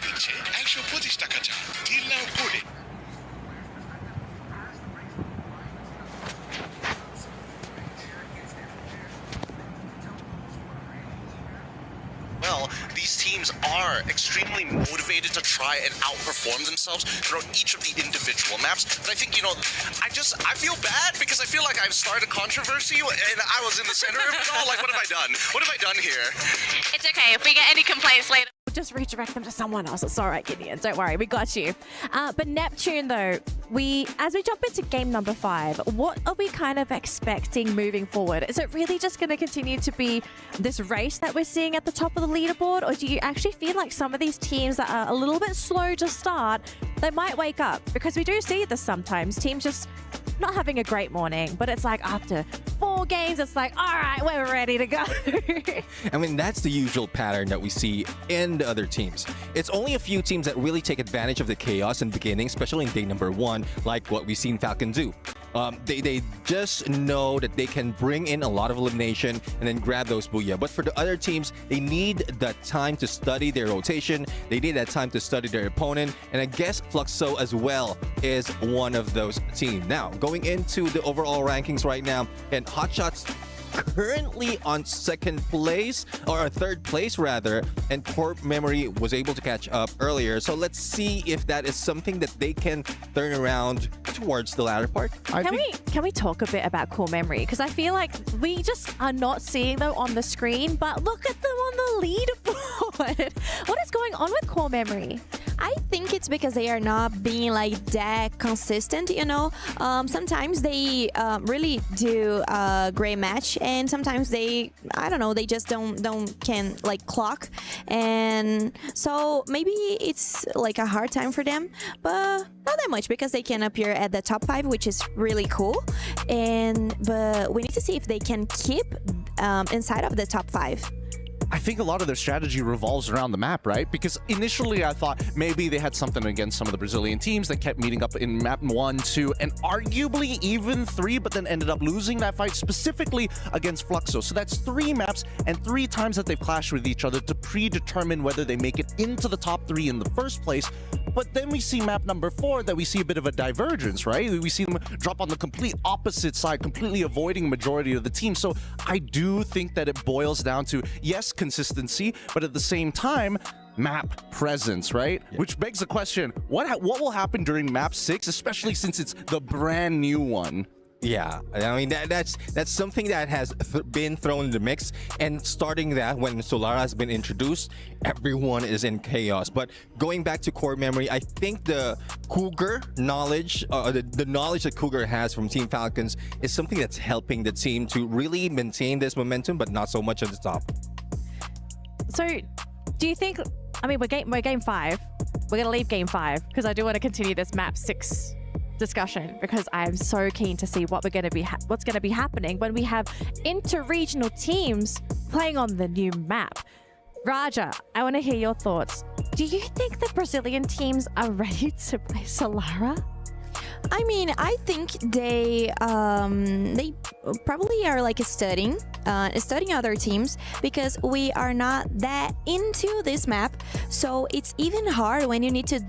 দিচ্ছে 125 টাকা চা ডিল নাও কোডে। Well, these teams are extremely motivated to try and outperform themselves throughout each of the individual maps. But I think, you know, I feel bad because I feel like I've started controversy and I was in the center of it all. Like, what have I done? What have I done here? It's okay. If we get any complaints later, just redirect them to someone else. It's all right, Gideon. Don't worry, we got you. But Neptune, though, as we jump into game number 5, what are we kind of expecting moving forward? Is it really just going to continue to be this race that we're seeing at the top of the leaderboard, or do you actually feel like some of these teams that are a little bit slow to start, they might wake up? Because we do see this sometimes. Teams just not having a great morning, but it's like after 4 games, it's like, all right, we're ready to go. I mean, that's the usual pattern that we see in the other teams. It's only a few teams that really take advantage of the chaos in the beginning, especially in day number 1, like what we've seen Falcon do. They just know that they can bring in a lot of elimination and then grab those booyah. But for the other teams, they need that time to study their rotation. They need that time to study their opponent. And I guess Fluxo as well is one of those teams. Now, going into the overall rankings right now, and Hotshots currently on 2nd place, or 3rd place rather, and Corp Memory was able to catch up earlier. So let's see if that is something that they can turn around towards the latter part. Can we talk a bit about Core Memory? Because I feel like we just are not seeing them on the screen, but look at them on the leaderboard. What is going on with Core Memory? I think it's because they are not being like that consistent, you know. Sometimes they really do a great match, and sometimes they, I don't know, they just can like clock, and so maybe it's like a hard time for them, but not that much because they can appear at the top 5, which is really cool. But we need to see if they can keep inside of the top 5. I think a lot of their strategy revolves around the map, right? Because initially I thought maybe they had something against some of the Brazilian teams that kept meeting up in map 1, 2, and arguably even 3, but then ended up losing that fight specifically against Fluxo. So that's 3 maps and 3 times that they've clashed with each other to predetermine whether they make it into the top 3 in the first place. But then we see map number 4 that we see a bit of a divergence, right? We see them drop on the complete opposite side, completely avoiding majority of the team. So I do think that it boils down to, yes, consistency, but at the same time, map presence, right? Yeah. Which begs the question, what will happen during map 6, especially since it's the brand new one? Yeah, I mean, that's something that has been thrown in the mix, and starting that when Solara has been introduced, everyone is in chaos. But going back to Core Memory, I think the Cougar knowledge, the knowledge that Cougar has from Team Falcons is something that's helping the team to really maintain this momentum, but not so much at the top. So, do you think, I mean, we're game 5. We're going to leave game 5 because I do want to continue this map 6 discussion, because I'm so keen to see what's going to be happening when we have inter-regional teams playing on the new map. Raja, I want to hear your thoughts. Do you think the Brazilian teams are ready to play Solara? I mean, I think they probably are like studying other teams, because we are not that into this map. So it's even hard when you need to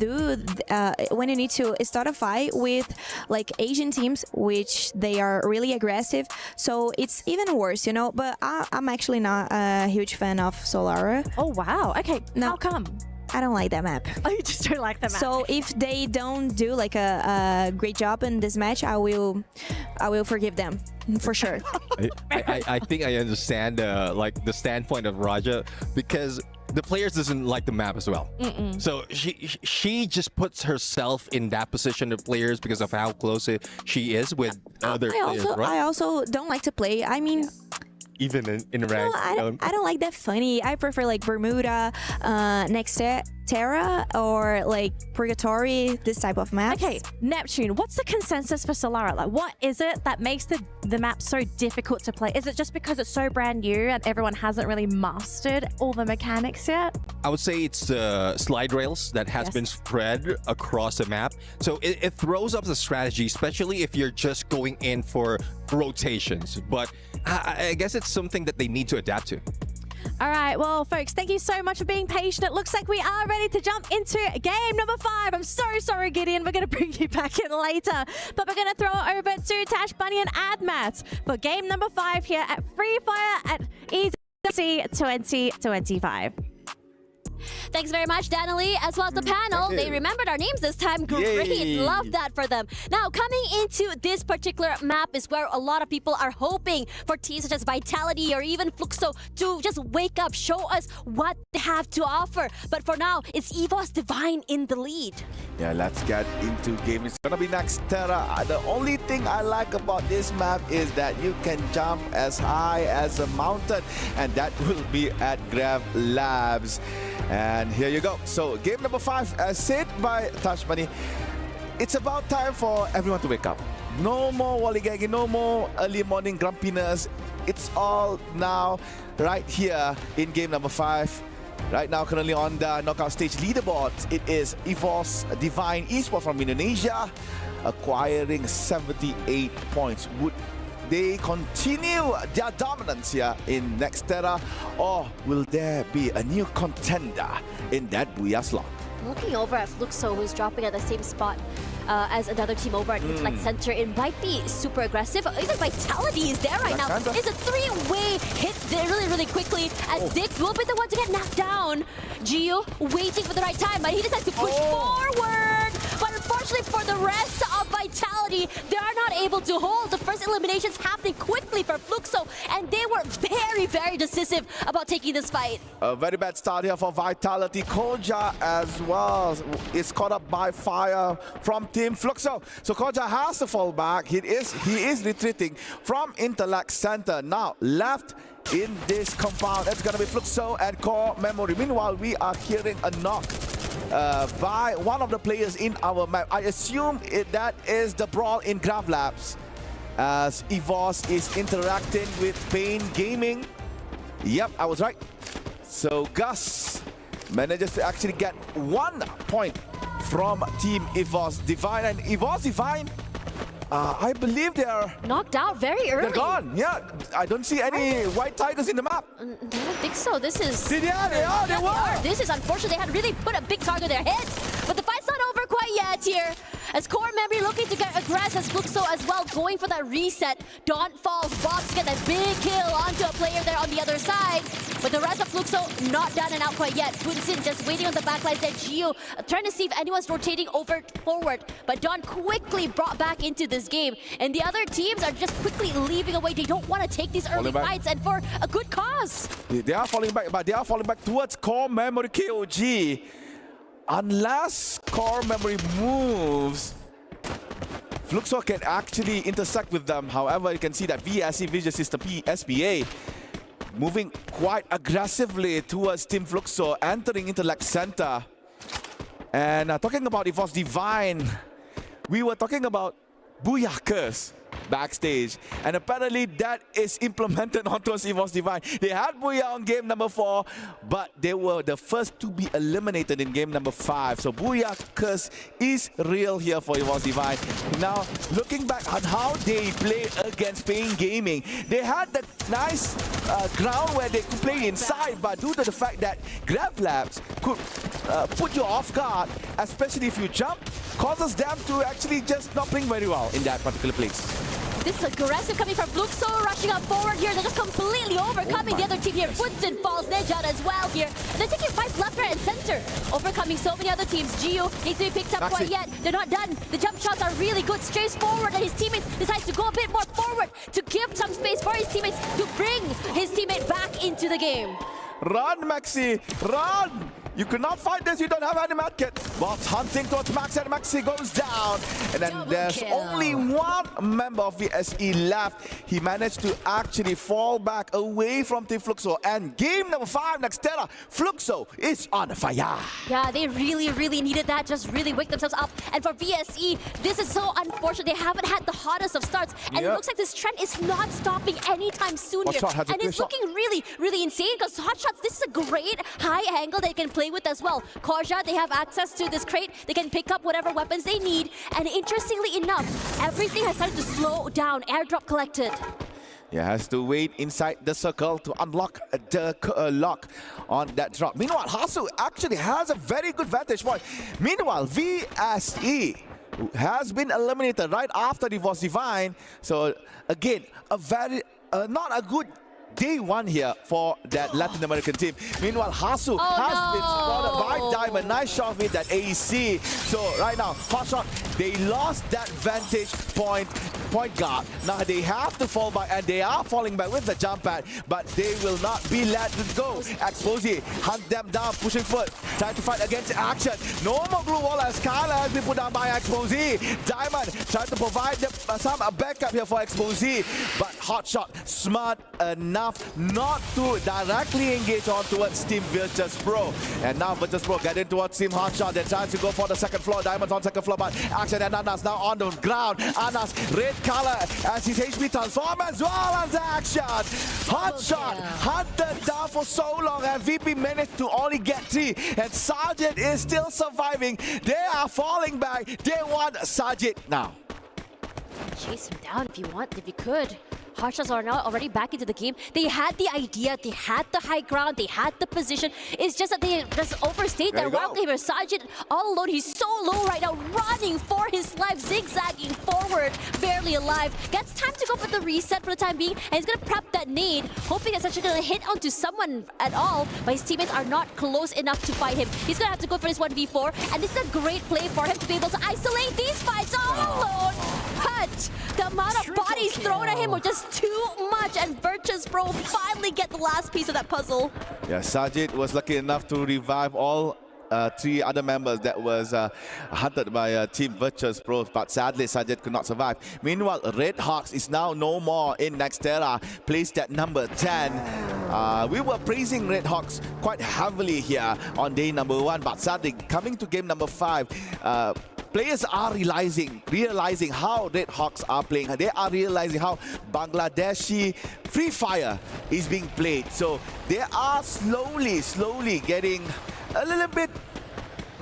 start a fight with like Asian teams, which they are really aggressive. So it's even worse, you know. But I'm actually not a huge fan of Solara. Oh wow. Okay. No. How come? I don't like that map. Oh, you just don't like the map. So if they don't do like a great job in this match, I will forgive them for sure. I think I understand like the standpoint of Raja, because the players doesn't like the map as well. So she just puts herself in that position of players because of how close she is with other players, right? I also don't like to play. I mean, even in rank. No, I don't like that funny. I prefer like Bermuda, Terra, or like Purgatory, this type of maps. Okay, Neptune, what's the consensus for Solara? Like, what is it that makes the map so difficult to play? Is it just because it's so brand new and everyone hasn't really mastered all the mechanics yet? I would say it's the slide rails that has been spread across the map. So it throws up the strategy, especially if you're just going in for rotations. But I guess it's something that they need to adapt to. All right, well, folks, thank you so much for being patient. It looks like we are ready to jump into game number 5. I'm so sorry, Gideon. We're going to bring you back in later. But we're going to throw it over to Tash Bunny and Admat for game number 5 here at Free Fire at EDC 2025. Thanks very much, Danilee, as well as the panel. They remembered our names this time. Great. Yay. Love that for them. Now, coming into this particular map is where a lot of people are hoping for teams such as Vitality or even Fluxo to just wake up, show us what they have to offer. But for now, it's EVOS Divine in the lead. Yeah, let's get into game. It's gonna be next Terra. The only thing I like about this map is that you can jump as high as a mountain, and that will be at Grav Labs. And here you go. So game number 5, as said by Tash Bunny, it's about time for everyone to wake up. No more wallygagging, no more early morning grumpiness. It's all now right here in game number 5. Right now, currently on the knockout stage leaderboard, it is EVOS Divine Esports from Indonesia, acquiring 78 points. Would they continue their dominance here in next Terra, or will there be a new contender in that Booyah slot? Looking over at Fluxo, who's dropping at the same spot as another team over at Intellect Center. It might be super aggressive. Even Vitality is there right now. It's a 3-way hit there really quickly, as Dick will be the one to get knocked down. Gio waiting for the right time, but he decides to push forward. But unfortunately for the rest of Vitality, they are not able to hold. The first eliminations happening quickly for Fluxo, and they were very decisive about taking this fight. A very bad start here for Vitality. Koja as well is caught up by fire from Team Fluxo. So Koja has to fall back. He is retreating from Intellect Center. Now left in this compound, it's gonna be Fluxo and Core Memory. Meanwhile, we are hearing a knock by one of the players in our map. I assume that is the brawl in Grav Labs, as EVOS is interacting with Pain Gaming. Yep, I was right. So Gus manages to actually get 1 point from Team EVOS Divine. And EVOS Divine, I believe they are knocked out very early. They're gone. Yeah, I don't see any white tigers in the map. I don't think so. This is... Yeah, they were. This is unfortunate. They had really put a big target on their heads. But the fight's not over quite yet here. As Core Memory looking to get aggressive, as Fluxo as well going for that reset. Dawn falls, Bobs get that big kill onto a player there on the other side. But the rest of Fluxo not done and out quite yet. Bunsin just waiting on the backlines there. Gio trying to see if anyone's rotating over forward. But Dawn quickly brought back into this game. And the other teams are just quickly leaving away. They don't want to take these early fights, and for a good cause. They are falling back, but they are falling back towards Core Memory KOG. Unless Core Memory moves, Fluxo can actually intersect with them. However, you can see that VSC Visual System SPA moving quite aggressively towards Team Fluxo, entering Intellect Center. And talking about EVOS Divine, we were talking about Booyah Curse backstage, and apparently that is implemented onto EVOS Divine. They had Booyah on game number 4, but they were the first to be eliminated in game number 5. So Booyah Curse is real here for EVOS Divine. Now, looking back on how they play against Pain Gaming, they had that nice ground where they could play inside, but due to the fact that Grav Labs could put you off guard, especially if you jump, causes them to actually just not playing very well in that particular place. This is aggressive coming from Fluxo, rushing up forward here. They're just completely overcoming the other team here. Bunsin falls, Nejad as well here. And they're taking fights left, right, and center. Overcoming so many other teams. Gio needs to be picked up quite yet. They're not done. The jump shots are really good. Strays forward, and his teammates decides to go a bit more forward to give some space for his teammates to bring his teammate back into the game. Run, Maxi! Run! You cannot fight this, you don't have any medkit. Bots hunting towards Max, and Maxi goes down. And then there's only one member of VSE left. He managed to actually fall back away from Team Fluxo. And game number 5, next Terra, Fluxo is on fire. Yeah, they really needed that. Just really wake themselves up. And for VSE, this is so unfortunate. They haven't had the hottest of starts. And it looks like this trend is not stopping anytime soon here. And it's looking really insane, because Hot Shots, this is a great high angle they can play with as well. Korja, they have access to this crate. They can pick up whatever weapons they need. And interestingly enough, everything has started to slow down. Airdrop collected. Yeah, has to wait inside the circle to unlock the lock on that drop. Meanwhile, Hasu actually has a very good vantage point. Meanwhile, VSE has been eliminated right after Divorce Divine. So again, a very not a good day one here for that Latin American team. Meanwhile, Hasu has been spotted by Diamond. Nice shot with that AEC. So right now, hot shot, they lost that vantage point guard. Now they have to fall back, and they are falling back with the jump pad, but they will not be let go. Exposé hunt them down, pushing foot, trying to fight against action. No more blue wall as Skylar has been put down by Exposé. Diamond trying to provide some backup here for Exposé, but hot shot smart enough not to directly engage on towards Team Virtus Pro. And now Virtus Pro get in towards Team Hotshot. They're trying to go for the second floor. Diamonds on second floor, but action and Anas now on the ground. Anas, red color as his HP transform as well as action. Hotshot hunted down for so long, and VP managed to only get 3. And Sergeant is still surviving. They are falling back. They want Sergeant now. Chase him down if you could. Hotshots are now already back into the game. They had the idea, they had the high ground, they had the position. It's just that they just overstayed their wild gamer. Sergeant all alone, he's so low right now, running for his life, zigzagging forward, barely alive. Gets time to go for the reset for the time being, and he's gonna prep that nade, hoping it's actually gonna hit onto someone at all, but his teammates are not close enough to fight him. He's gonna have to go for this 1v4, and this is a great play for him to be able to isolate these fights all alone. But the amount of bodies thrown at him were just too much, and Virtus Pro finally get the last piece of that puzzle. Yeah, Sajid was lucky enough to revive all 3 other members that was hunted by Team Virtus Pro, but sadly Sajid could not survive. Meanwhile, Red Hawks is now no more in Nextera, placed at number 10. We were praising Red Hawks quite heavily here on day number 1, but sadly coming to game number 5, players are realizing how Red Hawks are playing. They are realizing how Bangladeshi Free Fire is being played. So they are slowly getting a little bit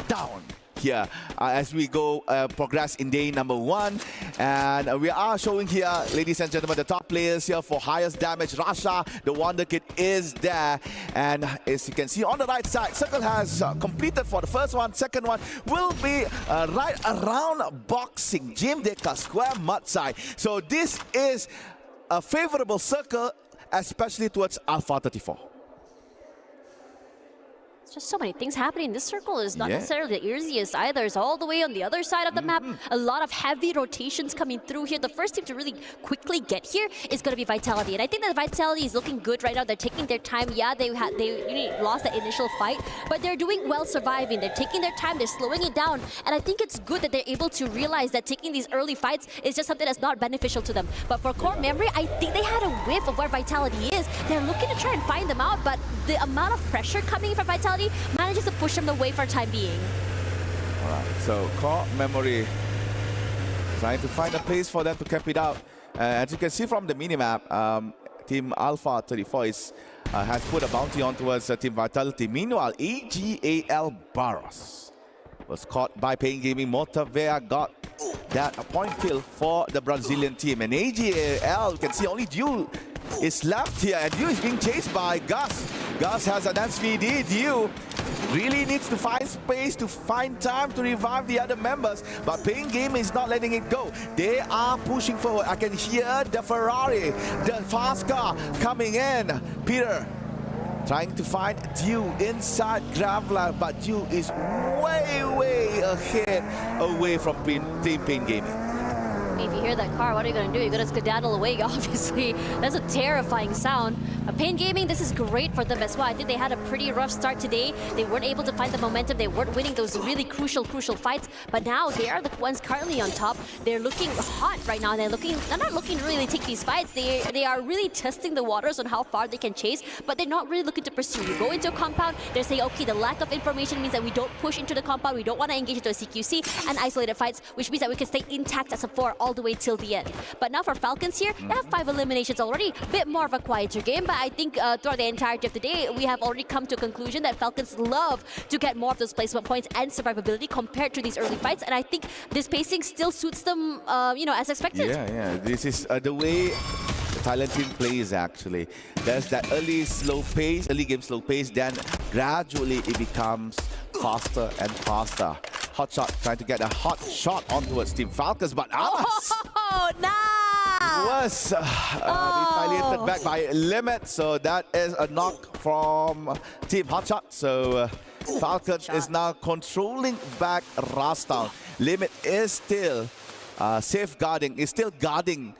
down here as we go progress in day number 1. And we are showing here, ladies and gentlemen, the top players here for highest damage. Rasha, the Wonder Kid, is there. And as you can see on the right side, Circle has completed for the first one. Second one will be right around boxing, Gym Deka Square Mud side. So this is a favorable Circle, especially towards Alpha 34. Just so many things happening. This circle is not necessarily the easiest either. It's all the way on the other side of the map. A lot of heavy rotations coming through here. The first team to really quickly get here is going to be Vitality. And I think that Vitality is looking good right now. They're taking their time. Yeah, they lost that initial fight, but they're doing well surviving. They're taking their time. They're slowing it down. And I think it's good that they're able to realize that taking these early fights is just something that's not beneficial to them. But for Core Memory, I think they had a whiff of where Vitality is. They're looking to try and find them out, but the amount of pressure coming in from Vitality manages to push them away for the time being. Alright, so Core Memory trying to find a place for them to cap it out. As you can see from the minimap, Team Alpha 34 has put a bounty on towards Team Vitality. Meanwhile, AGAL Barros was caught by Pain Gaming. Motavea got that point kill for the Brazilian team. And AGAL, you can see only Dew is left here, and Dew is being chased by Gus. Gus has an SVD. Dew really needs to find space, to find time to revive the other members, but Pain Gaming is not letting it go. They are pushing forward. I can hear the Ferrari, the fast car coming in. Peter trying to find Dew inside Graveland, but Dew is way ahead away from Team Pain Gaming. If you hear that car, what are you going to do? You're going to skedaddle away, obviously. That's a terrifying sound. Pain Gaming, this is great for them as well. I think they had a pretty rough start today. They weren't able to find the momentum. They weren't winning those really crucial fights. But now they are the ones currently on top. They're looking hot right now. They're not looking to really take these fights. They are really testing the waters on how far they can chase, but they're not really looking to pursue. You go into a compound, they're saying, okay, the lack of information means that we don't push into the compound. We don't want to engage into a CQC and isolated fights, which means that we can stay intact as a 4 all the way till the end. But now for Falcons here, they have 5 eliminations already. A bit more of a quieter game, but I think throughout the entirety of the day, we have already come to a conclusion that Falcons love to get more of those placement points and survivability compared to these early fights, and I think this pacing still suits them, as expected. Yeah. This is the way Thailand team plays actually. There's that early game slow pace, then gradually it becomes faster and faster. Hot shot trying to get a hot shot on towards Team Falcons, but Amas was retaliated back by Limit, so that is a knock from Team Hotshot. So Falcons is now controlling back Rastown. Limit is still guarding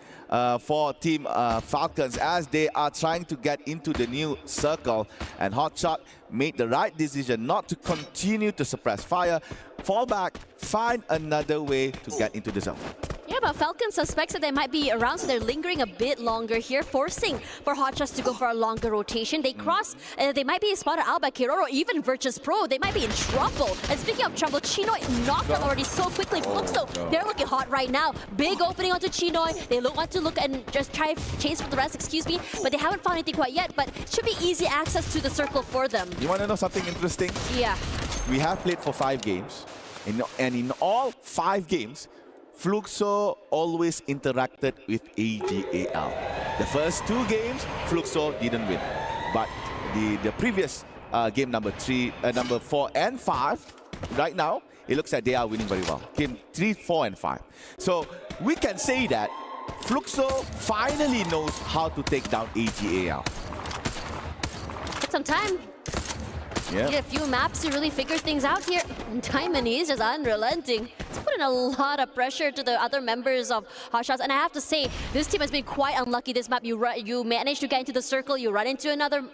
for Team Falcons as they are trying to get into the new circle. And Hotshot made the right decision not to continue to suppress fire, fall back, find another way to get into the zone. Yeah, but Falcon suspects that they might be around, so they're lingering a bit longer here, forcing for Hotshots to go for a longer rotation. They cross, they might be spotted out by Kiroro, even Virtus Pro. They might be in trouble. And speaking of trouble, Chinoy knocked them already so quickly. Fluxo, they're looking hot right now. Big opening onto Chinoy. They want to look and just try chase for the rest, excuse me, but they haven't found anything quite yet, but it should be easy access to the circle for them. You want to know something interesting? Yeah. We have played for 5 games, and in all 5 games, Fluxo always interacted with AGAL. The first 2 games, Fluxo didn't win. But the previous game number 4 and 5, right now, it looks like they are winning very well. Game 3, 4 and 5. So we can say that Fluxo finally knows how to take down AGAL. Took some time. Yeah. Need a few maps to really figure things out here. Diamond is just unrelenting. It's putting a lot of pressure to the other members of Hotshots. And I have to say, this team has been quite unlucky this map. You manage to get into the circle, you run into another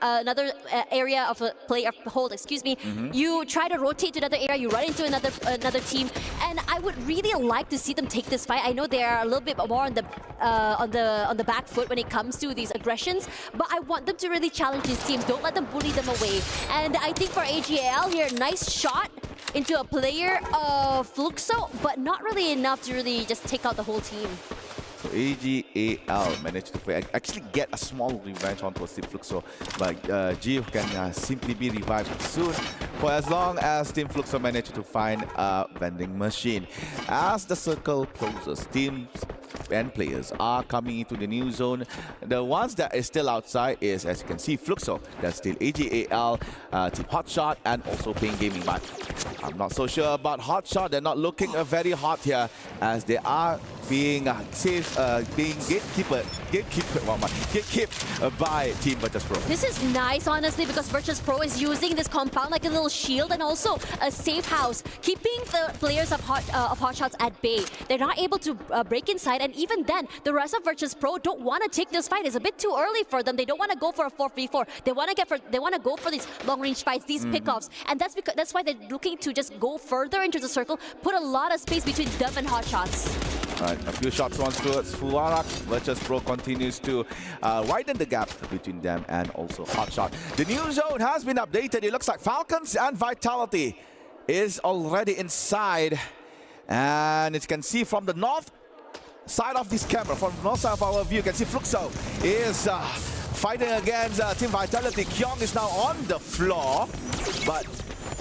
area of a play of hold, excuse me. You try to rotate to another area, you run into another team. And I would really like to see them take this fight. I know they are a little bit more on the back foot when it comes to these aggressions, but I want them to really challenge these teams. Don't let them bully them away. And I think for AGAL here, nice shot into a player of Fluxo, but not really enough to really just take out the whole team. So AGAL managed to actually get a small revenge onto Team Fluxo, but Gio can simply be revived soon for as long as Team Fluxo managed to find a vending machine. As the circle closes, teams and players are coming into the new zone. The ones that is still outside is, as you can see, Fluxo. That's still AGAL, Team Hotshot, and also Pain Gaming. But I'm not so sure about Hotshot. They're not looking very hot here, as they are being gatekept by Team Virtus Pro. This is nice, honestly, because Virtus Pro is using this compound like a little shield and also a safe house, keeping the players of Hotshots at bay. They're not able to break inside, and even then, the rest of Virtus Pro don't want to take this fight. It's a bit too early for them. They don't want to go for a 4v4. They want to go for these long-range fights, these pickoffs, and that's why they're looking to just go further into the circle, put a lot of space between them and Hotshots. Right, a few shots once towards Fuwarak. Virtus Pro continues to widen the gap between them and also Hotshot. The new zone has been updated. It looks like Falcons and Vitality is already inside. And as you can see from the north side of this camera, from the north side of our view, you can see Fluxo is fighting against Team Vitality. Kyong is now on the floor, but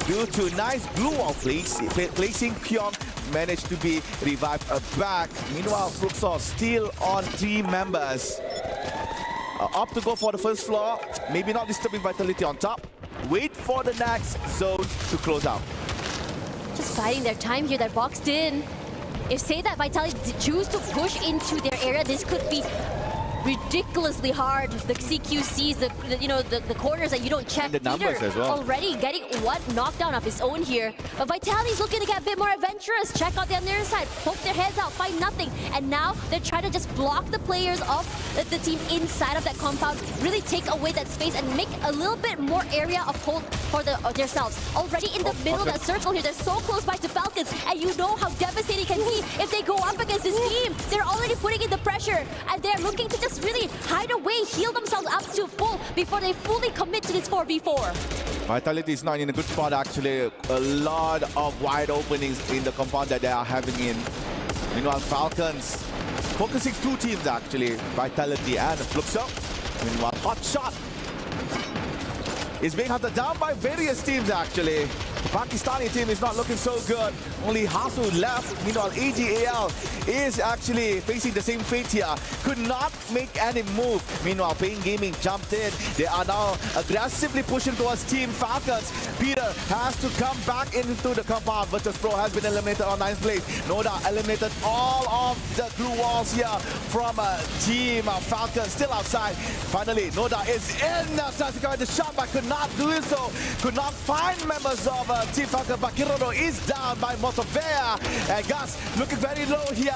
due to nice blue wall placing, Kyong managed to be revived back. Meanwhile, Fluxo still on 3 members. Opt to go for the first floor, maybe not disturbing Vitality on top. Wait for the next zone to close out. Just biding their time here, they're boxed in. If say that Vitality choose to push into their area, this could be ridiculously hard. The CQCs, the corners that you don't check. And the numbers Peter as well. Already getting one knockdown of his own here. But Vitality's looking to get a bit more adventurous. Check out the other side, poke their heads out, find nothing. And now they're trying to just block the players of the team inside of that compound, really take away that space and make a little bit more area of hold for themselves. Already in the middle of that circle here, they're so close by to Falcons, and you know how devastating it can be if they go up against this team. They're already putting in the pressure, and they're looking to just really hide away, heal themselves up to full before they fully commit to this 4v4. Vitality is not in a good spot actually. A lot of wide openings in the compound that they are having in. Meanwhile, Falcons focusing 2 teams actually, Vitality and Fluxo. Meanwhile, Hotshot is being hunted down by various teams actually. Pakistani team is not looking so good. Only Hasu left. Meanwhile, AGAL is actually facing the same fate here. Could not make any move. Meanwhile, Pain Gaming jumped in. They are now aggressively pushing towards Team Falcons. Peter has to come back into the compound. Virtus Pro has been eliminated on 9th place. Noda eliminated all of the glue walls here from Team Falcons. Still outside. Finally, Noda is in. The shot, but could not do so. Could not find members of Team Falcons. But Kiroro is down by Motovea. And Gus looking very low here.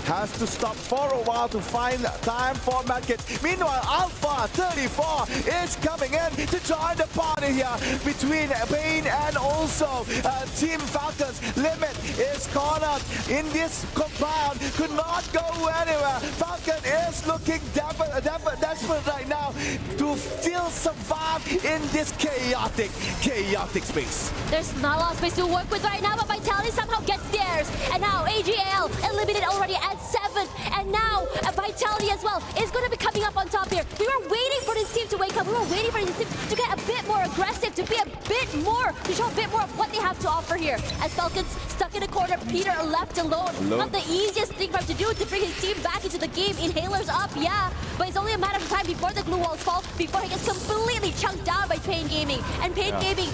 Has to stop for a while to find time for medkits. Meanwhile, Alpha 34 is coming in to join the party here between Pain and also Team Falcons. Limit is cornered in this compound. Could not go anywhere. Falcon is looking desperate right now to still survive in this chaotic space. There's not a lot of space to work with right now, but Vitality somehow gets theirs. And now AGL eliminated already at 7th. And now Vitality as well is going to be coming up on top here. We were waiting for this team to wake up. We were waiting for this team to get a bit more aggressive, to be a bit more, to show a bit more of what they have to offer here. As Falcons stuck in a corner, Peter left alone. Not the easiest thing for him to do to bring his team back into the game. Inhalers up, yeah, but it's only a matter of time before the glue walls fall, before he gets completely chunked down by Pain Gaming. And Pain Gaming,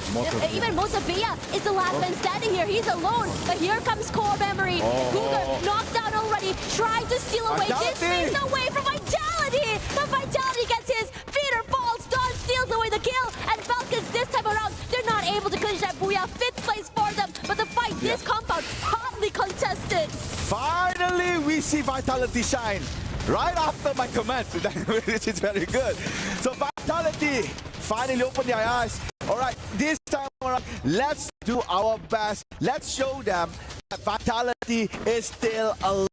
even Mosavia is the last man standing here. He's alone, but here comes Core Memory. Cougar knocked down already, trying to steal away this space away from Vitality. But Vitality gets his, Peter falls, Don steals away the kill, and Falcons this time around, they're not able to clinch that booyah. 5th place for them, but the fight, this compound, hotly contested. Finally, we see Vitality shine. Right after my comment, which is very good. So Vitality finally opened their eyes. All right, this time around, let's do our best. Let's show them that Vitality is still alive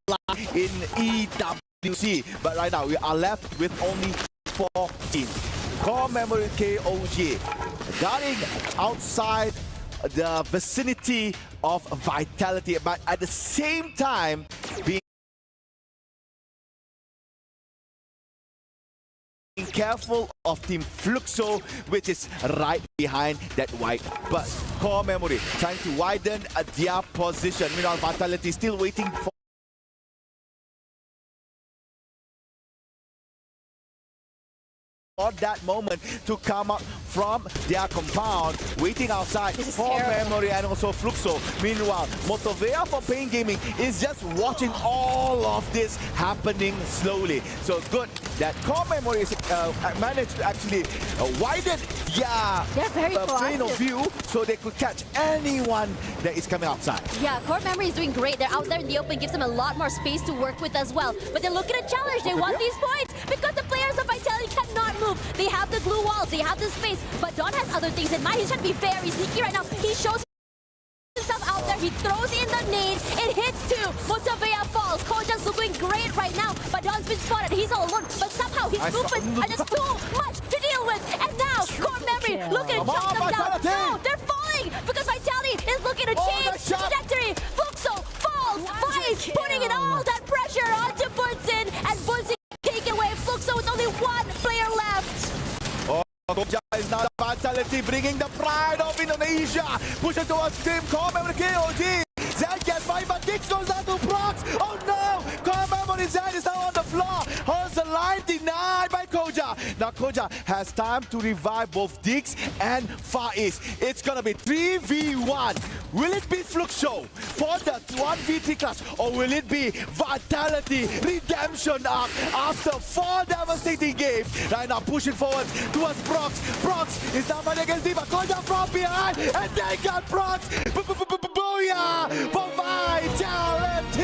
in EWC. But right now, we are left with only 4 teams. Core Memory KOG guarding outside the vicinity of Vitality, but at the same time being careful of Team Fluxo, which is right behind that white bus. Core Memory trying to widen their position. Meanwhile, Vitality still waiting for that moment to come up from their compound, waiting outside for Memory and also Fluxo. Meanwhile, Motovea for Pain Gaming is just watching all of this happening slowly. So good that Core Memory is, managed to actually widen their plane of view so they could catch anyone that is coming outside. Yeah, Core Memory is doing great. They're out there in the open, gives them a lot more space to work with as well. But they're looking at challenge. They want these points because the players of Vitality cannot move. They have the glue walls, they have the space, but Don has other things in mind. He's trying to be very sneaky right now. He shows himself out there, he throws in the nade, it hits 2, Motovea falls. Koja's looking great right now, but Don's been spotted, he's all alone, but somehow his movements are just too much to deal with. And now, Core Memory looking to chop them down. No, they're falling because Vitality is looking to change trajectory. Fluxo falls, Vice putting in all that pressure onto Bunsen, and Bunsen taking away Fluxo with only 1 player left. Koja is now the Vitality bringing the pride of Indonesia. Pushing towards Team Core Memory KOG. Zen gets by, but Dix goes down to Prox. Oh no! Core Memory Zen is now on the floor. Holds the line denied by Koja. Now Koja has time to revive both Dix and Far East. It's gonna be 3v1. Will it be Fluxo for the 1v3 clash, or will it be Vitality redemption arc after 4 devastating games? Right now pushing forward towards Prox. Prox is now fighting against Diva. Koja from behind, and they got Prox. Booyah for Vitality!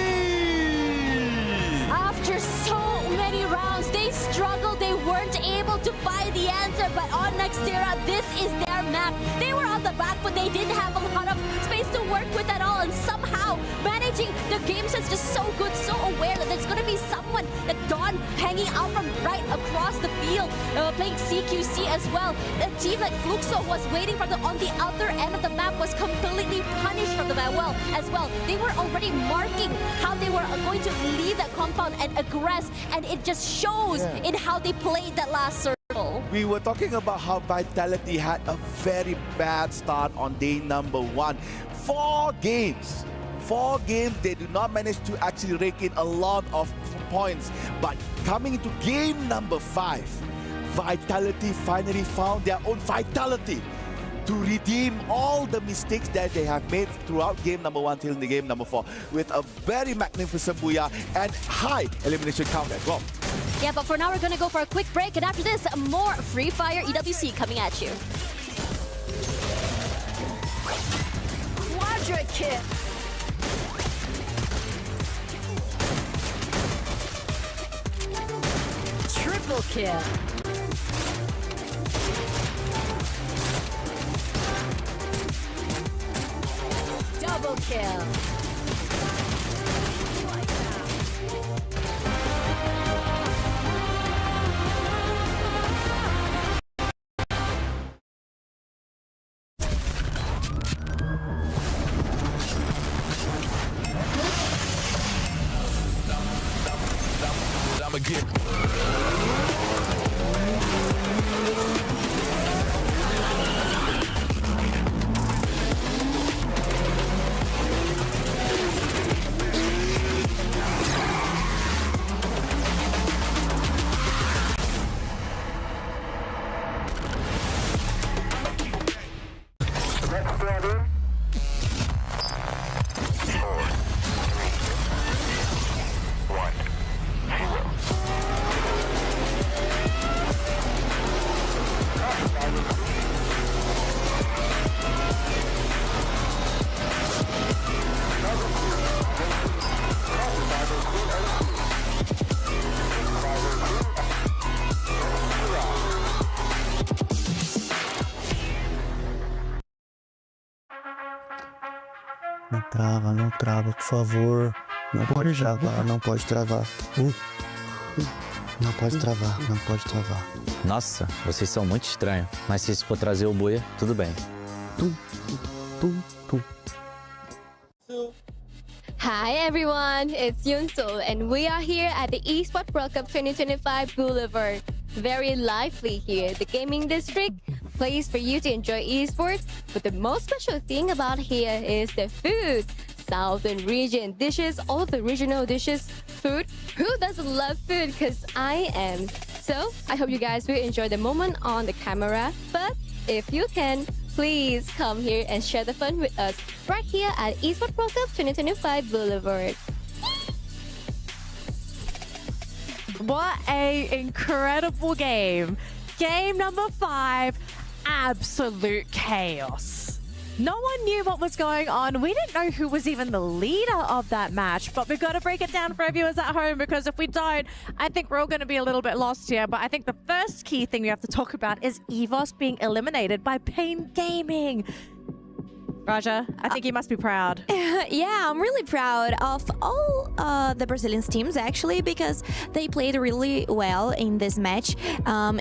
After so many rounds, they struggled. They weren't able to find the answer, but on Nextera, this is their map. They were on the back, but they didn't have a lot of space to work with at all, and somehow managing the game sense just so good, so aware that there's going to be someone that Don hanging out from right across the field, playing CQC as well. A team like Fluxo was waiting for them on the other end of the map, was completely punished from the map as well. They were already marking how they were going to leave that compound and aggress, and it just shows in how they played that last circle. we were talking about how Vitality had a very bad start on day number 1. 4 games. 4 games, they do not manage to actually rake in a lot of points. But coming into game number 5, Vitality finally found their own vitality to redeem all the mistakes that they have made throughout game number 1 till the game number 4 with a very magnificent booyah and high elimination count as well. Yeah, but for now, we're gonna go for a quick break, and after this, more Free Fire EWC coming at you. Quadra kill. Triple kill. Double kill. I'ma get Não trava, por favor. Não pode travar, não pode travar. Não pode travar, não pode travar. Nossa, vocês são muito estranhos. Mas se for trazer o buia, tudo bem. Hi everyone, it's Yunso and we are here at the Esports World Cup 2025 Boulevard. Very lively here, the gaming district, place for you to enjoy esports. But the most special thing about here is the food. Southern region dishes, all of the regional dishes, food. Who doesn't love food? Because I am. So I hope you guys will enjoy the moment on the camera. But if you can, please come here and share the fun with us right here at Esports World Cup 2025 Boulevard. What a incredible game. Game number 5, absolute chaos. No one knew what was going on. We didn't know who was even the leader of that match, but we've got to break it down for our viewers at home, because if we don't, I think we're all going to be a little bit lost here. But I think the first key thing we have to talk about is EVOS being eliminated by Pain Gaming. Raja, I think you must be proud. Yeah, I'm really proud of all the Brazilian teams, actually, because they played really well in this match.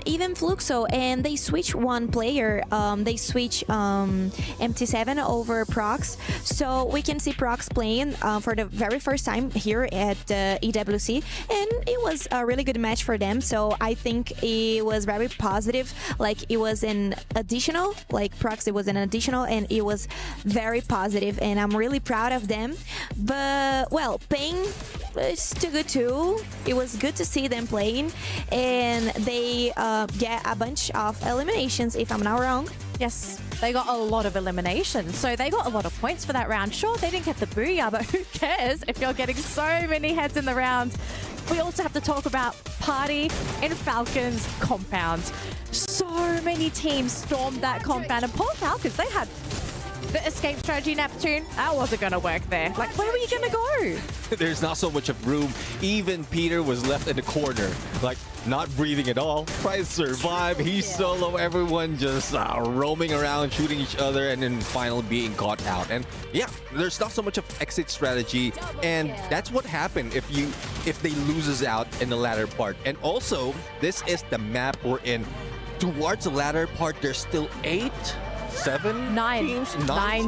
Even Fluxo, and they switched one player. They switched MT7 over Prox. So we can see Prox playing for the very first time here at EWC. And it was a really good match for them. So I think it was very positive. Like, it was an additional, like Prox, it was an additional, and it was very positive, and I'm really proud of them. But well, Pain is too good too. It was good to see them playing, and they get a bunch of eliminations, if I'm not wrong. Yes, they got a lot of eliminations, so they got a lot of points for that round. Sure, they didn't get the booyah, but who cares if you're getting so many heads in the round? We also have to talk about Party and Falcons compound. So many teams stormed that compound, and poor Falcons, they had the escape strategy, Neptune. That wasn't going to work there. Like, where were you going to go? There's not so much of room. Even Peter was left in the corner, like not breathing at all. Trying to survive. He's solo. Everyone just roaming around, shooting each other, and then finally being caught out. And yeah, there's not so much of exit strategy, and that's what happened if they loses out in the latter part. And also, this is the map we're in. Towards the latter part, there's still 9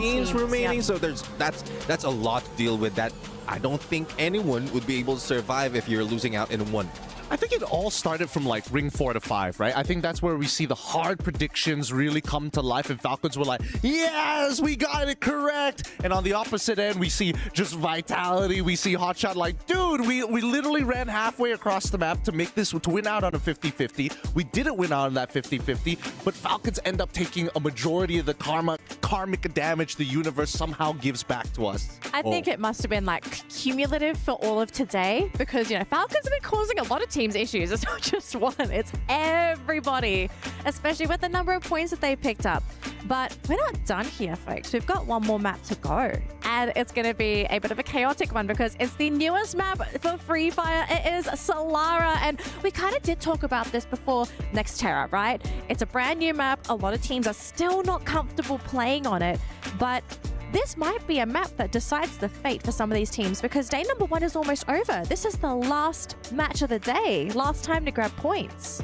teams remaining. Yeah. So that's a lot to deal with. That I don't think anyone would be able to survive if you're losing out in one. I think it all started from like ring 4 to 5, right? I think that's where we see the hard predictions really come to life, and Falcons were like, yes, we got it correct. And on the opposite end, we see just Vitality. We see Hotshot like, dude, we literally ran halfway across the map to make this, to win out on a 50-50. We didn't win out on that 50-50, but Falcons end up taking a majority of the karmic damage the universe somehow gives back to us. I think it must have been like cumulative for all of today, because, you know, Falcons have been causing a lot of teams issues. It's not just one, it's everybody, especially with the number of points that they picked up. But we're not done here, folks. We've got one more map to go, and it's going to be a bit of a chaotic one because it's the newest map for Free Fire. It is Solara, and we kind of did talk about this before Nextera, right? It's a brand new map. A lot of teams are still not comfortable playing on it, but this might be a map that decides the fate for some of these teams, because day number 1 is almost over. This is the last match of the day, last time to grab points.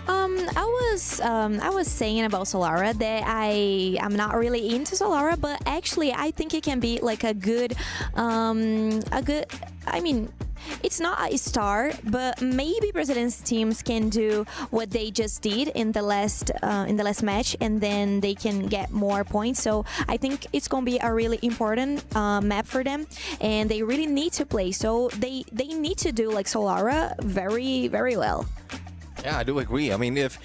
I was saying about Solara that I'm not really into Solara, but actually I think it can be like a good, I mean, it's not a star, but maybe Brazilian teams can do what they just did in the last match, and then they can get more points. So I think it's gonna be a really important map for them, and they really need to play. So they need to do like Solara very, very well. Yeah, I do agree. I mean, if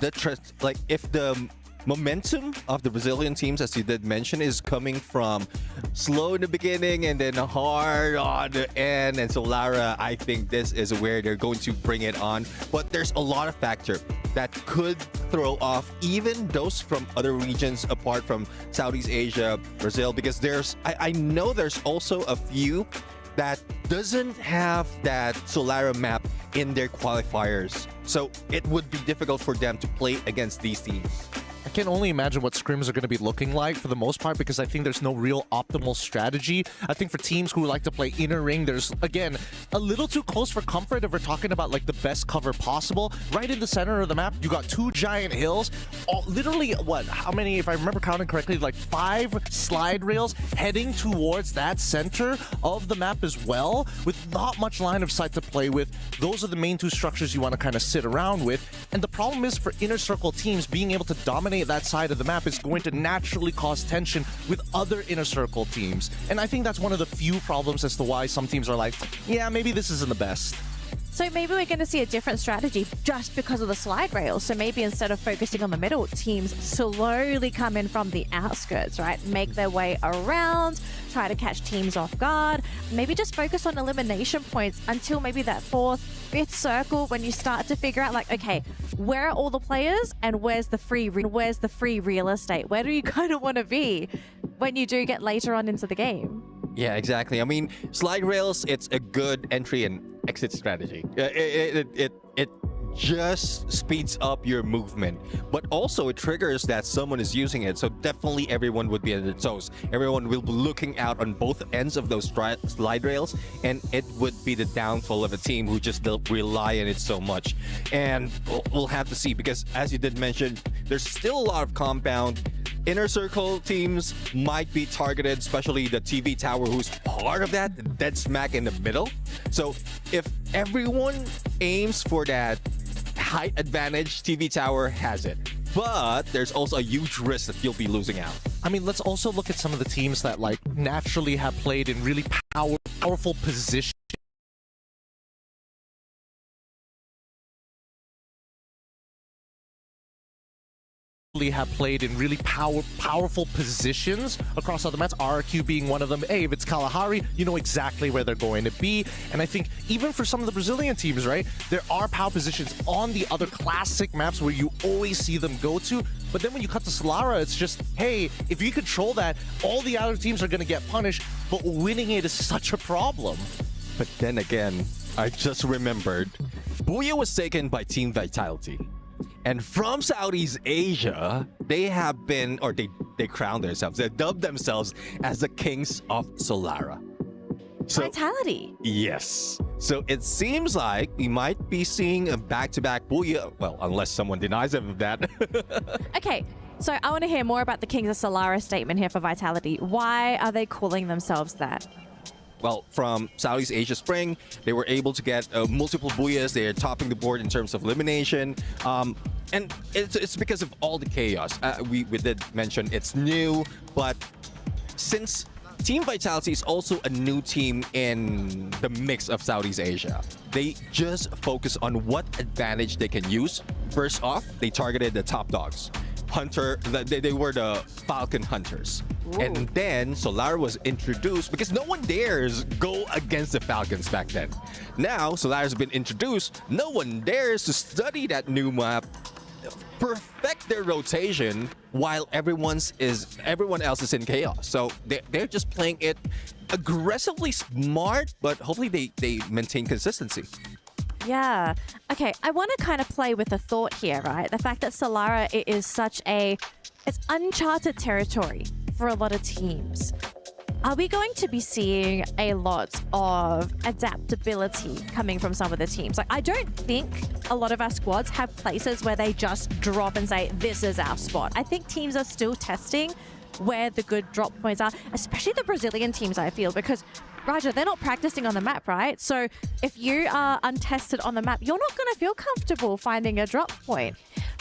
the momentum of the Brazilian teams, as you did mention, is coming from slow in the beginning and then hard on the end, and Solara, I think this is where they're going to bring it on. But there's a lot of factors that could throw off even those from other regions apart from Southeast Asia, Brazil, because I know there's also a few that doesn't have that Solara map in their qualifiers. So it would be difficult for them to play against these teams. I can only imagine what scrims are going to be looking like for the most part, because I think there's no real optimal strategy. I think for teams who like to play inner ring, there's, again, a little too close for comfort if we're talking about like the best cover possible. Right in the center of the map, you got 2 giant hills. Literally, what, how many, if I remember counting correctly, like 5 slide rails heading towards that center of the map as well, with not much line of sight to play with. Those are the main 2 structures you want to kind of sit around with. And the problem is, for inner circle teams, being able to dominate that side of the map is going to naturally cause tension with other inner circle teams. And I think that's one of the few problems as to why some teams are like, yeah, maybe this isn't the best. So maybe we're going to see a different strategy just because of the slide rails. So maybe instead of focusing on the middle, teams slowly come in from the outskirts, right? Make their way around, try to catch teams off guard. Maybe just focus on elimination points until maybe that 4th, 5th circle, when you start to figure out like, okay, where are all the players and where's the free real estate? Where do you kind of want to be when you do get later on into the game? Yeah, exactly. I mean, slide rails, it's a good entry and exit strategy. It just speeds up your movement, but also it triggers that someone is using it. So definitely everyone would be at their toes. Everyone will be looking out on both ends of those slide rails, and it would be the downfall of a team who just rely on it so much. And we'll have to see, because as you did mention, there's still a lot of compound. Inner circle teams might be targeted, especially the TV tower, who's part of that, dead smack in the middle. So if everyone aims for that height advantage, TV tower has it. But there's also a huge risk that you'll be losing out. I mean, let's also look at some of the teams that like naturally have played in really powerful positions. Have played in really powerful positions across other maps, RHK being one of them. Hey, if it's Kalahari, you know exactly where they're going to be. And I think even for some of the Brazilian teams, right, there are power positions on the other classic maps where you always see them go to. But then when you cut to Solara, it's just, hey, if you control that, all the other teams are going to get punished, but winning it is such a problem. But then again, I just remembered, Booyah was taken by Team Vitality. And from Southeast Asia, they have been, or they crowned themselves, they dubbed themselves as the Kings of Solara. So, Vitality. Yes. So it seems like we might be seeing a back-to-back Booyah. Well, unless someone denies them of that. Okay, so I want to hear more about the Kings of Solara statement here for Vitality. Why are they calling themselves that? well, from Southeast Asia Spring. They were able to get multiple booyahs. They're topping the board in terms of elimination. And it's because of all the chaos. We did mention it's new, but since Team Vitality is also a new team in the mix of Southeast Asia, they just focus on what advantage they can use. First off, they targeted the top dogs. They were the Falcon Hunters. Ooh. And then Solara was introduced because no one dares go against the Falcons back then. Now Solara's been introduced, no one dares to study that new map, perfect their rotation while everyone else is in chaos. So they're just playing it aggressively smart, but hopefully they maintain consistency. Yeah. Okay, I want to kind of play with the thought here, right? The fact that Solara is it's uncharted territory for a lot of teams. Are we going to be seeing a lot of adaptability coming from some of the teams? Like, I don't think a lot of our squads have places where they just drop and say, this is our spot. I think teams are still testing where the good drop points are, especially the Brazilian teams, I feel, because Raja, they're not practicing on the map, right? So if you are untested on the map, you're not going to feel comfortable finding a drop point.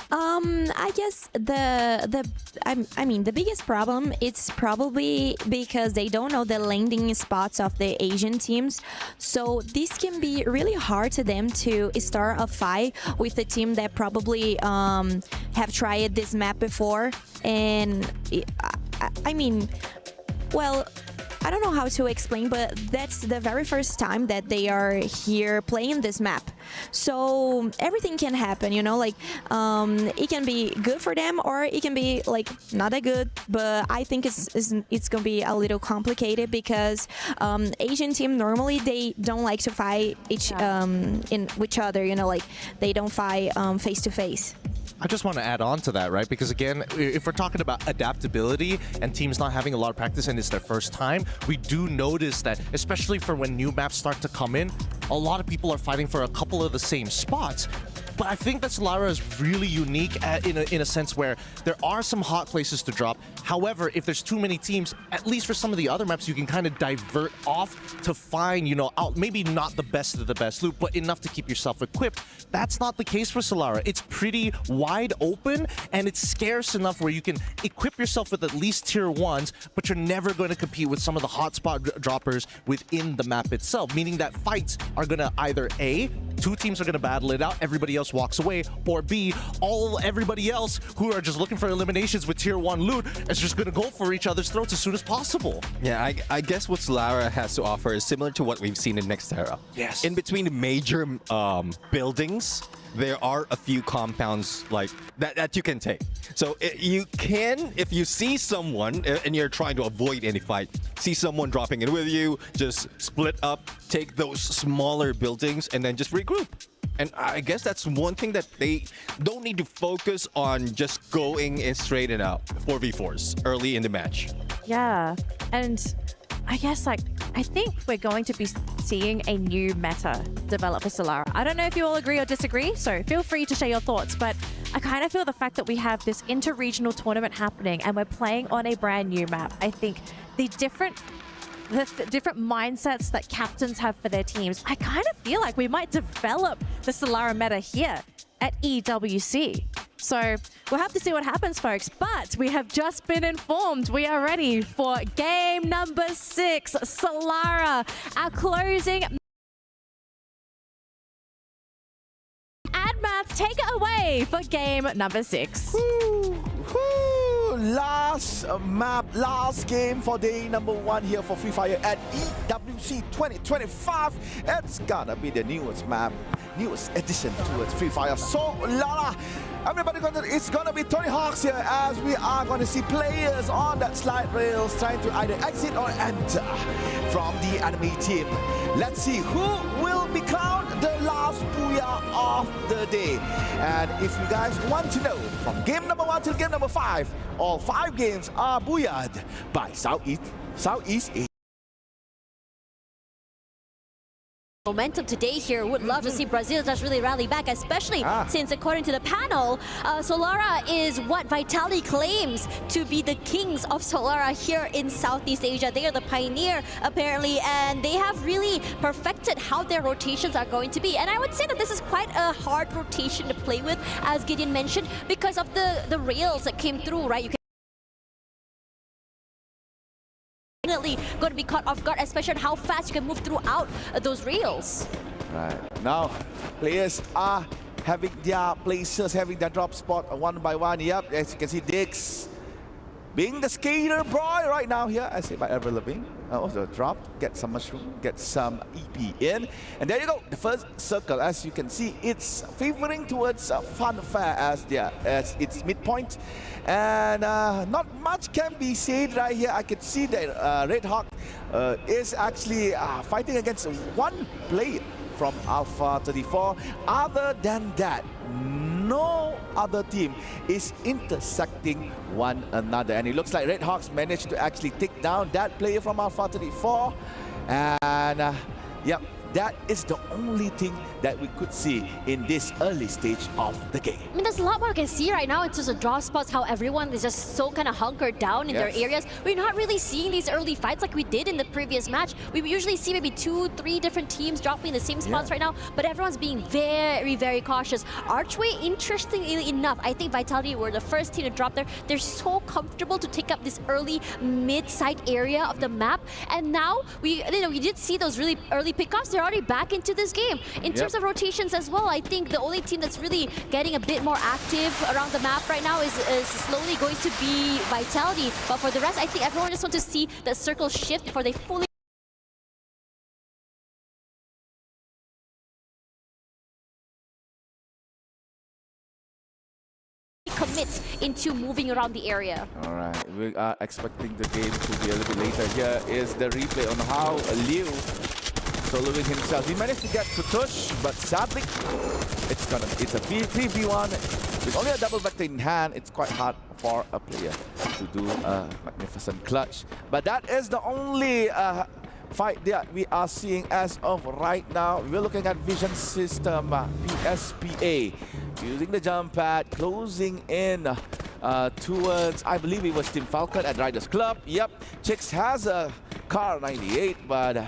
I guess the biggest problem, it's probably because they don't know the landing spots of the Asian teams. So this can be really hard to them to start a fight with a team that probably have tried this map before. And I mean, well, I don't know how to explain, but that's the very first time that they are here playing this map. So everything can happen, you know, like it can be good for them or it can be like not that good, but I think it's gonna be a little complicated because Asian team normally they don't like to fight each other, you know, like they don't fight face to face. I just want to add on to that, right? Because again, if we're talking about adaptability and teams not having a lot of practice and it's their first time, we do notice that, especially for when new maps start to come in, a lot of people are fighting for a couple of the same spots. But I think that Solara is really unique in a sense where there are some hot places to drop. However, if there's too many teams, at least for some of the other maps, you can kind of divert off to find, you know, maybe not the best of the best loot, but enough to keep yourself equipped. That's not the case for Solara. It's pretty wide open and it's scarce enough where you can equip yourself with at least tier 1s, but you're never going to compete with some of the hotspot droppers within the map itself, meaning that fights are going to either A, two teams are going to battle it out, everybody else walks away, or B, everybody else who are just looking for eliminations with tier 1 loot is just going to go for each other's throats as soon as possible. Yeah, I guess what Solara has to offer is similar to what we've seen in Nextera. Yes. In between the major buildings, there are a few compounds like that you can take. So you can, if you see someone and you're trying to avoid any fight, see someone dropping in with you, just split up, take those smaller buildings, and then just regroup. And I guess that's one thing that they don't need to focus on, just going in straight and out 4v4s early in the match. Yeah, and I guess I think we're going to be seeing a new meta develop for Solara. I don't know if you all agree or disagree, so feel free to share your thoughts, but I kind of feel the fact that we have this inter-regional tournament happening and we're playing on a brand new map. I think the different mindsets that captains have for their teams, I kind of feel like we might develop the Solara meta here at EWC. So we'll have to see what happens, folks. But we have just been informed we are ready for game number 6. Solara, our closing. Admath, take it away for game number 6. Last map, last game for day number 1 here for Free Fire at EWC 2025. It's gonna be the newest map, newest addition towards Free Fire. So Lala, everybody, it's gonna be Tony Hawk's here as we are gonna see players on that slide rails trying to either exit or enter from the enemy team. Let's see who will become the last booyah of the day. And if you guys want to know, from game number 1 to game number 5, all 5 games are booyah'd by Southeast Asia. Momentum today here. Would love to see Brazil just really rally back, especially since according to the panel, Solara is what Vitality claims to be the kings of Solara here in Southeast Asia. They are the pioneer apparently, and they have really perfected how their rotations are going to be. And I would say that this is quite a hard rotation to play with, as Gideon mentioned, because of the rails that came through, right? You can going to be caught off guard, especially on how fast you can move throughout those rails. Right. Now, players are having their places, having their drop spot one by one. Yep, as you can see, Dix being the skater boy right now here, I say by Ever Living. Also drop, get some mushroom, get some EP in. And there you go, the first circle. As you can see, it's favoring towards Funfair as its midpoint. And not much can be said right here. I can see that Red Hawk is actually fighting against one player from Alpha 34. Other than that, no other team is intersecting one another. And it looks like Red Hawks managed to actually take down that player from Alpha 34. And yep, that is the only thing that we could see in this early stage of the game. I mean, there's a lot more I can see right now in terms of draw spots, how everyone is just so kind of hunkered down in their areas. We're not really seeing these early fights like we did in the previous match. We usually see maybe 2-3 different teams dropping the same spots right now, but everyone's being very, very cautious. RHK, interestingly enough, I think Vitality were the first team to drop there. They're so comfortable to take up this early mid-side area of the map, and now we did see those really early pickoffs. They're already back into this game. In terms of rotations as well, I think the only team that's really getting a bit more active around the map right now is slowly going to be Vitality. But for the rest, I think everyone just wants to see the circle shift before they fully commit into moving around the area. All right, we are expecting the game to be a little bit later. Here is the replay on how Liu soloing himself. He managed to get to Tush, but sadly, it's a 3v1 with only a double vector in hand. It's quite hard for a player to do a magnificent clutch. But that is the only fight that we are seeing as of right now. We're looking at Vision System PSPA using the jump pad, closing in towards, I believe it was Team Falcon at Riders Club. Yep, Chicks has a car 98, but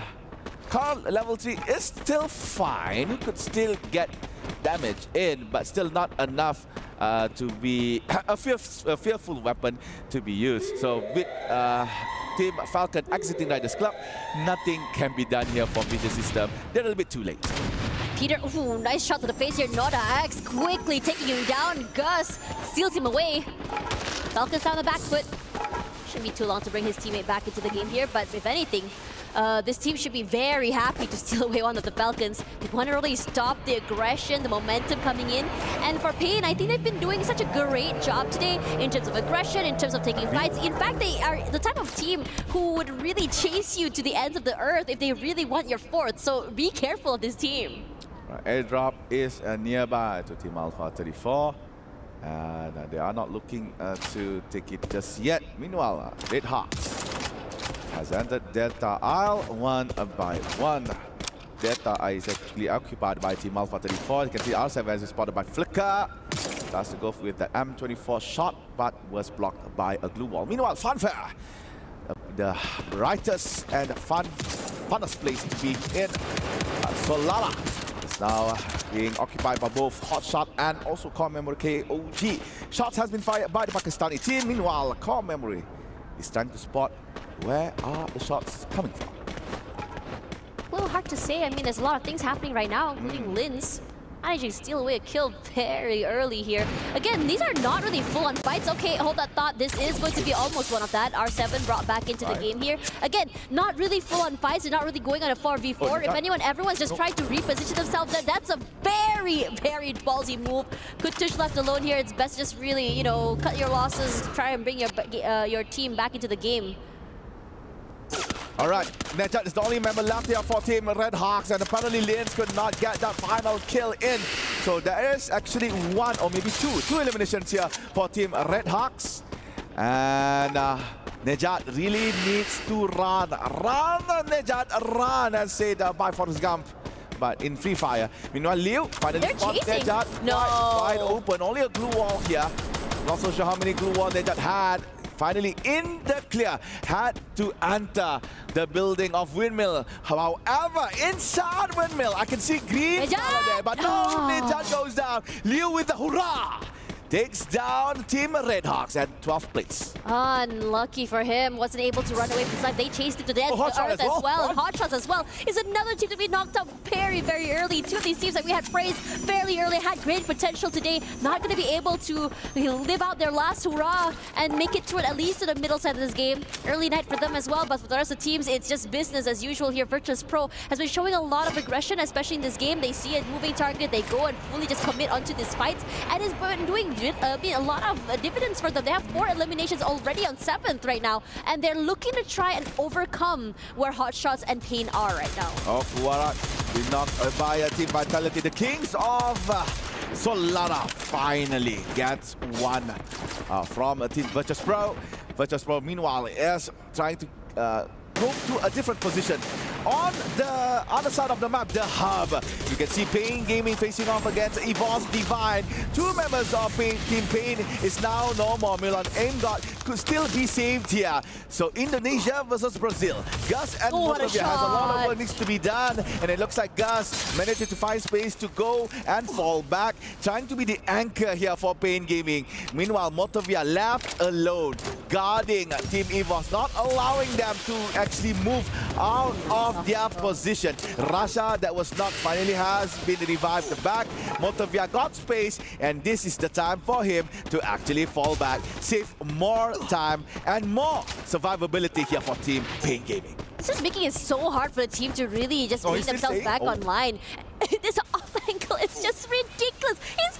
Carl level 3 is still fine. He could still get damage in, but still not enough to be a fearful weapon to be used. So with Team Falcon exiting Riders Club, nothing can be done here from Vision System. They're a little bit too late. Peter, ooh, nice shot to the face here. Noda X quickly taking him down. Gus steals him away. Falcon's down the back foot. Shouldn't be too long to bring his teammate back into the game here, but if anything, this team should be very happy to steal away one of the Falcons. They want to really stop the aggression, the momentum coming in. And for Pain, I think they've been doing such a great job today in terms of aggression, in terms of taking fights. In fact, they are the type of team who would really chase you to the ends of the earth if they really want your fourth. So be careful of this team. Airdrop is nearby to Team Alpha 34. And they are not looking to take it just yet. Meanwhile, Red Hawks has entered Delta Isle one by one. Delta Isle is actually occupied by Team Alpha 34. You can see R7 is spotted by Flicker. Tries to go with the M24 shot, but was blocked by a glue wall. Meanwhile, Funfair, the brightest and funnest place to be in Solara, is now being occupied by both Hotshot and also Core Memory KOG. Shots has been fired by the Pakistani team. Meanwhile, Core Memory is trying to spot where are the shots coming from. A little hard to say. I mean, there's a lot of things happening right now, including Linz managing to steal away a kill very early here. Again, these are not really full-on fights. Okay, hold that thought. This is going to be almost one of that. R7 brought back into the game here. Again, not really full-on fights. They're not really going on a 4v4. If anyone, everyone's just trying to reposition themselves. That's a very, very ballsy move. Kutush left alone here. It's best just really, you know, cut your losses, try and bring your team back into the game. All right, Nejat is the only member left here for Team Red Hawks, and apparently Linz could not get that final kill in. So there is actually one or maybe two eliminations here for Team Red Hawks. And Nejat really needs to run. Run, Nejat, run, as said by Forrest Gump. but in Free Fire. Meanwhile, Liu finally They're spots chasing. Deadshot No. wide open. Only a glue wall here. Not so sure how many glue wall Deadshot had. Finally in the clear, had to enter the building of Windmill. However, inside Windmill, I can see green color there, but no, Deadshot goes down. Liu with the hurrah! Takes down Team Redhawks at 12th place. Unlucky for him. Wasn't able to run away from the side. They chased it to the edge of the Hotshot earth as as well. well. And Hotshots as well is another team to be knocked out very, very early. Two of these teams that we had praised fairly early had great potential today. Not going to be able to live out their last hurrah and make it to it at least to the middle side of this game. Early night for them as well, but for the rest of the teams, it's just business as usual here. Virtus Pro has been showing a lot of aggression, especially in this game. They see a moving target, they go and fully just commit onto this fight, and it's been doing a lot of dividends for them. They have 4 eliminations already on 7th right now, and they're looking to try and overcome where Hotshots and Pain are right now. Oh, Fuara is knocked by Team Vitality. The Kings of Solana finally gets one from Team Virtus Pro. Virtus Pro, meanwhile, is trying to go to a different position. On the other side of the map, the hub. You can see Pain Gaming facing off against Evolve's Divine. 2 members of Team Pain is now no more. Milan Aimgod could still be saved here. So Indonesia versus Brazil. Gus and what a Motovia has a lot of shot. work needs to be done. And it looks like Gus managed to find space to go and fall back. Trying to be the anchor here for Pain Gaming. Meanwhile, Motovia left alone, guarding Team Evolve, not allowing them to actually move out of their position. Rasha, that was knocked, finally has been revived back. Motovia got space, and this is the time for him to actually fall back, save more time and more survivability here for Team Pain Gaming. It's just making it so hard for the team to really just bring is he themselves saying? back online. This off angle is just ridiculous. He's